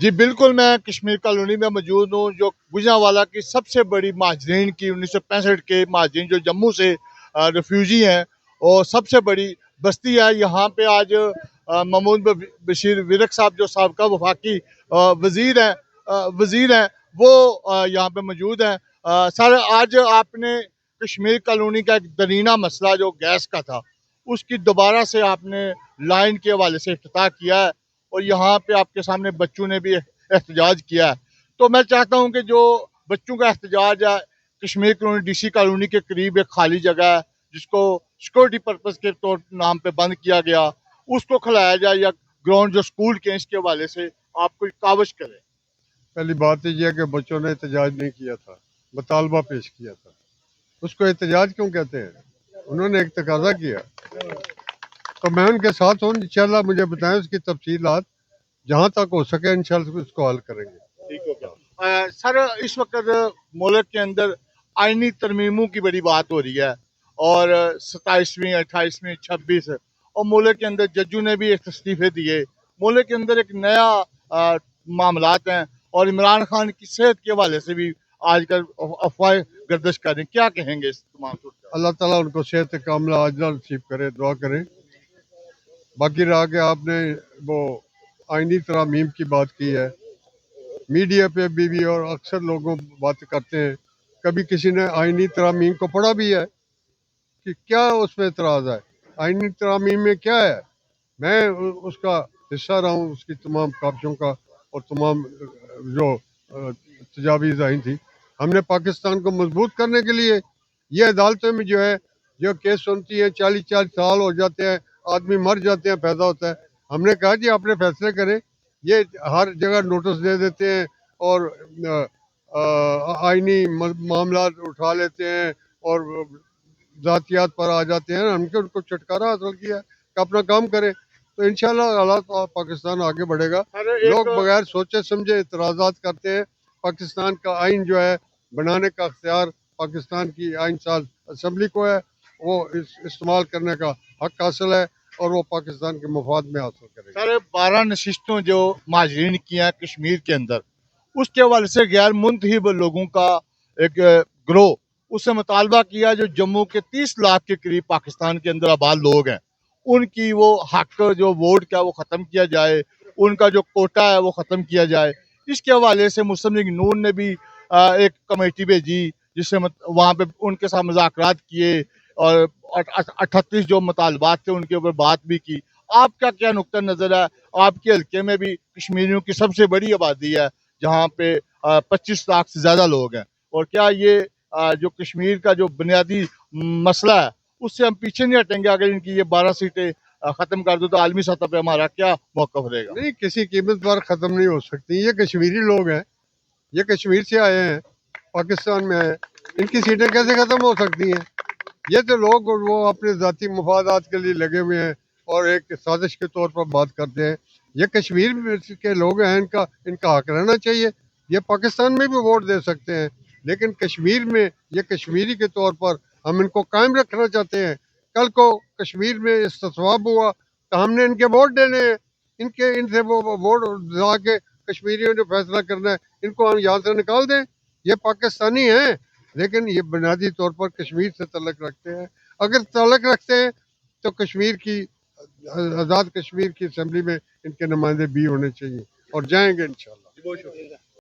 جی بالکل، میں کشمیر کالونی میں موجود ہوں، جو گوجرانوالا کی سب سے بڑی مہاجرین کی 1965 کے مہاجرین جو جموں سے ریفیوجی ہیں، اور سب سے بڑی بستی ہے یہاں پہ آج محمود بشیر ورک صاحب جو سابقہ وفاقی وزیر ہیں وہ یہاں پہ موجود ہیں۔ سر، آج آپ نے کشمیر کالونی کا ایک درینہ مسئلہ جو گیس کا تھا اس کی دوبارہ سے آپ نے لائن کے حوالے سے افتتاح کیا ہے، اور یہاں پہ آپ کے سامنے بچوں نے بھی احتجاج کیا ہے۔ تو میں چاہتا ہوں کہ جو بچوں کا احتجاج ہے، Kashmir colony D C colony کے قریب ایک خالی جگہ ہے جس کو سیکورٹی پرپز کے طور نام پہ بند کیا گیا، اس کو کھلایا جائے، یا گراؤنڈ جو سکول کے اس کے حوالے سے آپ کوئی کاوش کریں۔ پہلی بات یہ ہے کہ بچوں نے احتجاج نہیں کیا تھا، مطالبہ پیش کیا تھا۔ اس کو احتجاج کیوں کہتے ہیں؟ انہوں نے ایک تقاضا کیا، تو میں ان کے ساتھ ہوں۔ انشاءاللہ مجھے بتائیں اس کی تفصیلات، جہاں تک ہو سکے انشاءاللہ اس کو حل کریں گے۔ ٹھیک ہو گیا۔ سر، اس وقت ملک کے اندر آئینی ترمیموں کی بڑی بات ہو رہی ہے، اور 27ویں 28ویں 26 اور ملک کے اندر ججوں نے بھی ایک استعفے دیے۔ ملک کے اندر ایک نیا معاملات ہیں، اور عمران خان کی صحت کے حوالے سے بھی آج کل افواہیں گردش کر رہی ہیں، کیا کہیں گے اس تمام صورت؟ اللہ تعالیٰ ان کو صحت کاملہ عاجلہ نصیب کرے، دعا کریں۔ باقی رہا کہ آپ نے وہ آئینی ترامیم کی بات کی ہے، میڈیا پہ بھی اور اکثر لوگوں بات کرتے ہیں، کبھی کسی نے آئینی ترامیم کو پڑھا بھی ہے کہ کیا اس میں اعتراض ہے؟ آئینی ترامیم میں کیا ہے؟ میں اس کا حصہ رہا ہوں، اس کی تمام کاپشوں کا، اور تمام جو تجاویز آئی تھی۔ ہم نے پاکستان کو مضبوط کرنے کے لیے یہ عدالتوں میں جو کیس سنتی ہیں، 40 سال ہو جاتے ہیں، آدمی مر جاتے ہیں، پیدا ہوتا ہے۔ ہم نے کہا جی اپنے فیصلے کریں، یہ ہر جگہ نوٹس دے دیتے ہیں اور آئینی معاملات اٹھا لیتے ہیں اور ذاتیات پر آ جاتے ہیں۔ ہم نے ان کو چھٹکارا حاصل کیا کہ اپنا کام کریں، تو انشاءاللہ حالات پاکستان آگے بڑھے گا۔ لوگ بغیر سوچے سمجھے اعتراضات کرتے ہیں۔ پاکستان کا آئین جو ہے بنانے کا اختیار پاکستان کی آئین ساز اسمبلی کو ہے، وہ استعمال کرنے کا حق حاصل ہے، اور وہ پاکستان کے مفاد میں حاصل کرے گا۔ سر، 12 نشستوں جو مہاجرین کی ہیں کشمیر کے اندر، اس کے حوالے سے غیر منتخب لوگوں کا ایک گروہ اس سے مطالبہ کیا جو جموں کے 30 لاکھ کے قریب پاکستان کے اندر آباد لوگ ہیں، ان کی وہ حق جو ووٹ کا وہ ختم کیا جائے، ان کا جو کوٹا ہے وہ ختم کیا جائے۔ اس کے حوالے سے مسلم لیگ نون نے بھی ایک کمیٹی بھیجی جس سے وہاں پہ ان کے ساتھ مذاکرات کیے، اور 38 جو مطالبات تھے ان کے اوپر بات بھی کی۔ آپ کا کیا نقطہ نظر ہے؟ آپ کے حلقے میں بھی کشمیریوں کی سب سے بڑی آبادی ہے جہاں پہ 25 لاکھ سے زیادہ لوگ ہیں، اور کیا یہ جو کشمیر کا جو بنیادی مسئلہ ہے اس سے ہم پیچھے نہیں ہٹیں گے؟ اگر ان کی یہ 12 سیٹیں ختم کر دو تو عالمی سطح پہ ہمارا کیا موقف رہے گا؟ نہیں، کسی قیمت پر ختم نہیں ہو سکتی۔ یہ کشمیری لوگ ہیں، یہ کشمیر سے آئے ہیں، پاکستان میں آئے ہیں، ان کی سیٹیں کیسے ختم ہو سکتی ہیں؟ یہ تو لوگ وہ اپنے ذاتی مفادات کے لیے لگے ہوئے ہیں اور ایک سازش کے طور پر بات کرتے ہیں۔ یہ کشمیر کے لوگ ہیں، ان کا حق رہنا چاہیے۔ یہ پاکستان میں بھی ووٹ دے سکتے ہیں، لیکن کشمیر میں یہ کشمیری کے طور پر ہم ان کو قائم رکھنا چاہتے ہیں۔ کل کو کشمیر میں استصواب ہوا تو ہم نے ان کے ووٹ دینے ہیں، ان سے وہ ووٹ دلا کے کشمیریوں نے فیصلہ کرنا ہے، ان کو ہم یہاں سے نکال دیں۔ یہ پاکستانی ہیں لیکن یہ بنیادی طور پر کشمیر سے تعلق رکھتے ہیں۔ اگر تعلق رکھتے ہیں تو کشمیر کی آزاد کشمیر کی اسمبلی میں ان کے نمائندے بھی ہونے چاہیے، اور جائیں گے انشاءاللہ۔